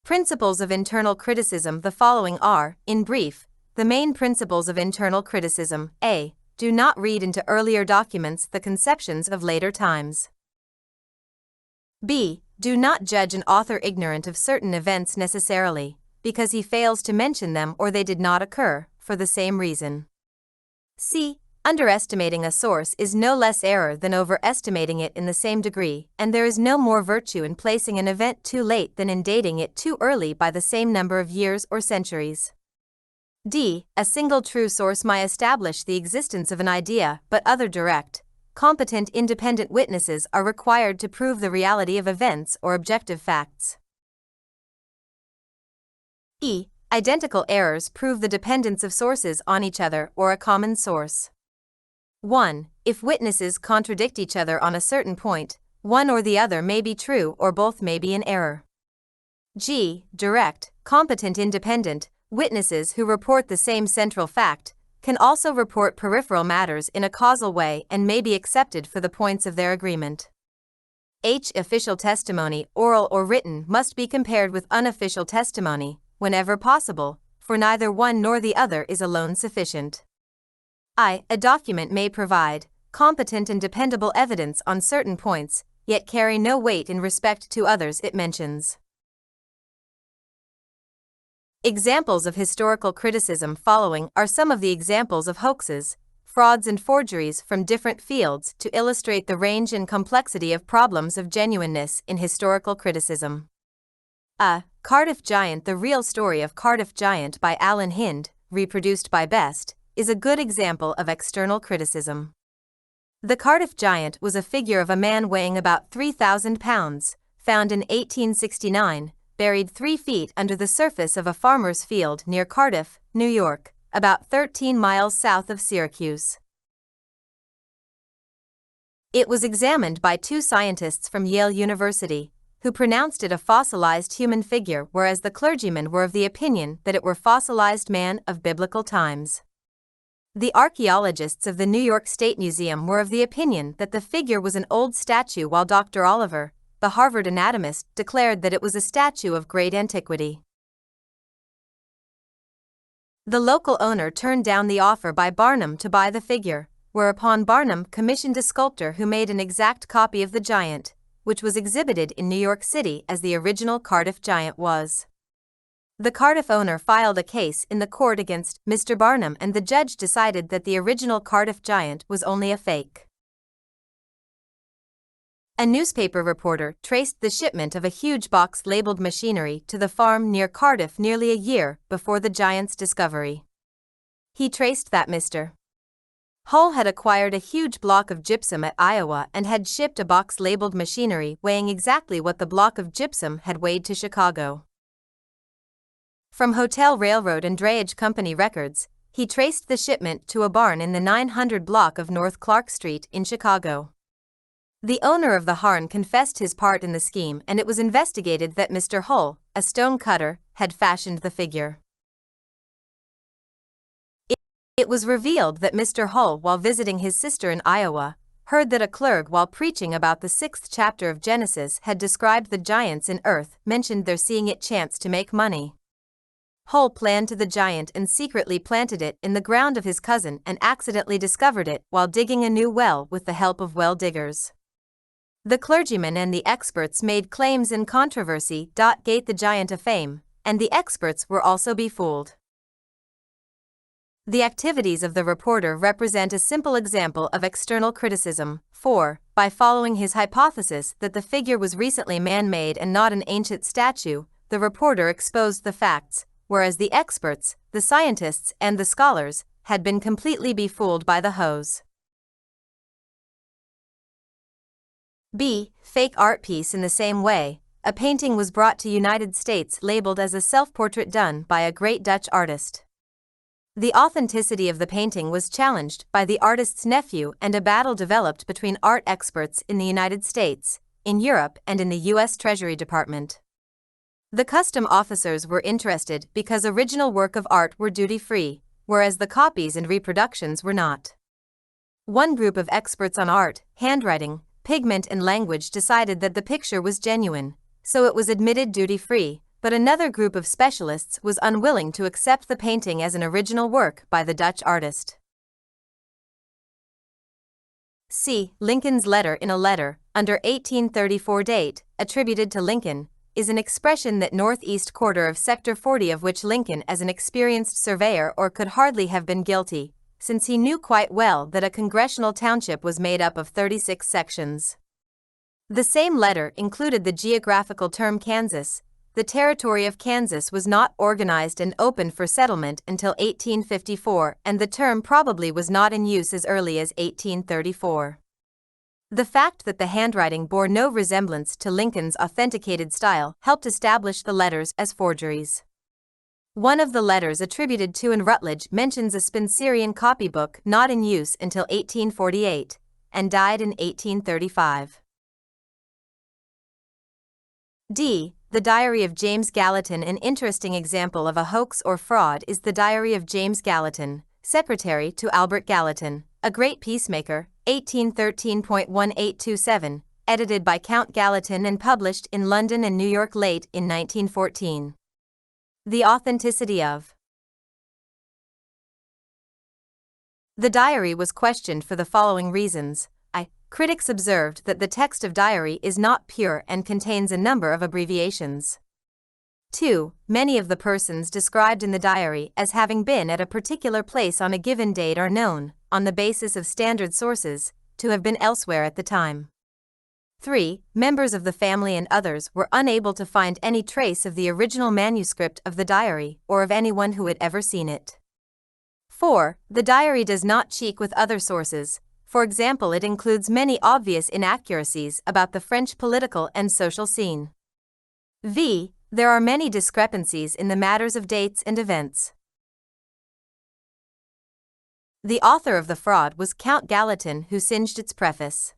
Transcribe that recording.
Principles of internal criticism. The following are, in brief, the main principles of internal criticism. A. Do not read into earlier documents the conceptions of later times. B. Do not judge an author ignorant of certain events necessarily, because he fails to mention them or they did not occur, for the same reason. C. Underestimating a source is no less error than overestimating it in the same degree, and there is no more virtue in placing an event too late than in dating it too early by the same number of years or centuries. D. A single true source might establish the existence of an idea, but other direct, competent independent witnesses are required to prove the reality of events or objective facts. E. Identical errors prove the dependence of sources on each other or a common source. 1. If witnesses contradict each other on a certain point, one or the other may be true or both may be in error. G. Direct, competent independent witnesses who report the same central fact can also report peripheral matters in a causal way and may be accepted for the points of their agreement. H. Official testimony, oral or written, must be compared with unofficial testimony, whenever possible, for neither one nor the other is alone sufficient. I. A document may provide competent and dependable evidence on certain points, yet carry no weight in respect to others it mentions. Examples of historical criticism. Following are some of the examples of hoaxes, frauds and forgeries from different fields to illustrate the range and complexity of problems of genuineness in historical criticism. A. Cardiff Giant. The Real Story of Cardiff Giant by Alan Hind, reproduced by Best, is a good example of external criticism. The Cardiff Giant was a figure of a man weighing about 3,000 pounds, found in 1869, buried 3 feet under the surface of a farmer's field near Cardiff, New York, about 13 miles south of Syracuse. It was examined by 2 scientists from Yale University, who pronounced it a fossilized human figure, whereas the clergymen were of the opinion that it were fossilized man of biblical times. The archaeologists of the New York State Museum were of the opinion that the figure was an old statue, while Dr. Oliver, the Harvard anatomist, declared that it was a statue of great antiquity. The local owner turned down the offer by Barnum to buy the figure, whereupon Barnum commissioned a sculptor who made an exact copy of the giant, which was exhibited in New York City as the original Cardiff Giant was. The Cardiff owner filed a case in the court against Mr. Barnum, and the judge decided that the original Cardiff Giant was only a fake. A newspaper reporter traced the shipment of a huge box labeled machinery to the farm near Cardiff nearly a year before the giant's discovery. He traced that Mr. Hull had acquired a huge block of gypsum at Iowa and had shipped a box labeled machinery weighing exactly what the block of gypsum had weighed to Chicago. From Hotel Railroad and Drayage Company records, he traced the shipment to a barn in the 900 block of North Clark Street in Chicago. The owner of the barn confessed his part in the scheme, and it was investigated that Mr. Hull, a stone cutter, had fashioned the figure. It was revealed that Mr. Hull, while visiting his sister in Iowa, heard that a clerk, while preaching about the 6th chapter of Genesis, had described the giants in earth, mentioned their seeing it chance to make money. Hull planned to the giant and secretly planted it in the ground of his cousin and accidentally discovered it while digging a new well with the help of well diggers. The clergymen and the experts made claims in controversy. Gate the giant of fame, and the experts were also befooled. The activities of the reporter represent a simple example of external criticism. 4. By following his hypothesis that the figure was recently man-made and not an ancient statue, the reporter exposed the facts, whereas the experts, the scientists and the scholars, had been completely befooled by the hose. B. Fake art piece. In the same way, a painting was brought to United States labeled as a self-portrait done by a great Dutch artist. The authenticity of the painting was challenged by the artist's nephew, and a battle developed between art experts in the United States, in Europe and in the U.S. Treasury Department. The custom officers were interested because original work of art were duty-free, whereas the copies and reproductions were not. One group of experts on art, handwriting, pigment and language decided that the picture was genuine, so it was admitted duty-free, but another group of specialists was unwilling to accept the painting as an original work by the Dutch artist. C. Lincoln's letter in a letter, under 1834 date, attributed to Lincoln, is an expression that northeast quarter of Sector 40 of which Lincoln as an experienced surveyor or could hardly have been guilty, since he knew quite well that a congressional township was made up of 36 sections. The same letter included the geographical term Kansas. The territory of Kansas was not organized and open for settlement until 1854, and the term probably was not in use as early as 1834. The fact that the handwriting bore no resemblance to Lincoln's authenticated style helped establish the letters as forgeries. One of the letters attributed to in Rutledge mentions a Spencerian copybook not in use until 1848, and died in 1835. D. The Diary of James Gallatin. An interesting example of a hoax or fraud is the Diary of James Gallatin, secretary to Albert Gallatin, a great peacemaker, 1813.1827, edited by Count Gallatin and published in London and New York late in 1914. The authenticity of the diary was questioned for the following reasons. Critics observed that the text of diary is not pure and contains a number of abbreviations. 2. Many of the persons described in the diary as having been at a particular place on a given date are known, on the basis of standard sources, to have been elsewhere at the time. 3. Members of the family and others were unable to find any trace of the original manuscript of the diary or of anyone who had ever seen it. 4. The diary does not check with other sources. For example, it includes many obvious inaccuracies about the French political and social scene. V. There are many discrepancies in the matters of dates and events. The author of the fraud was Count Gallatin, who singed its preface.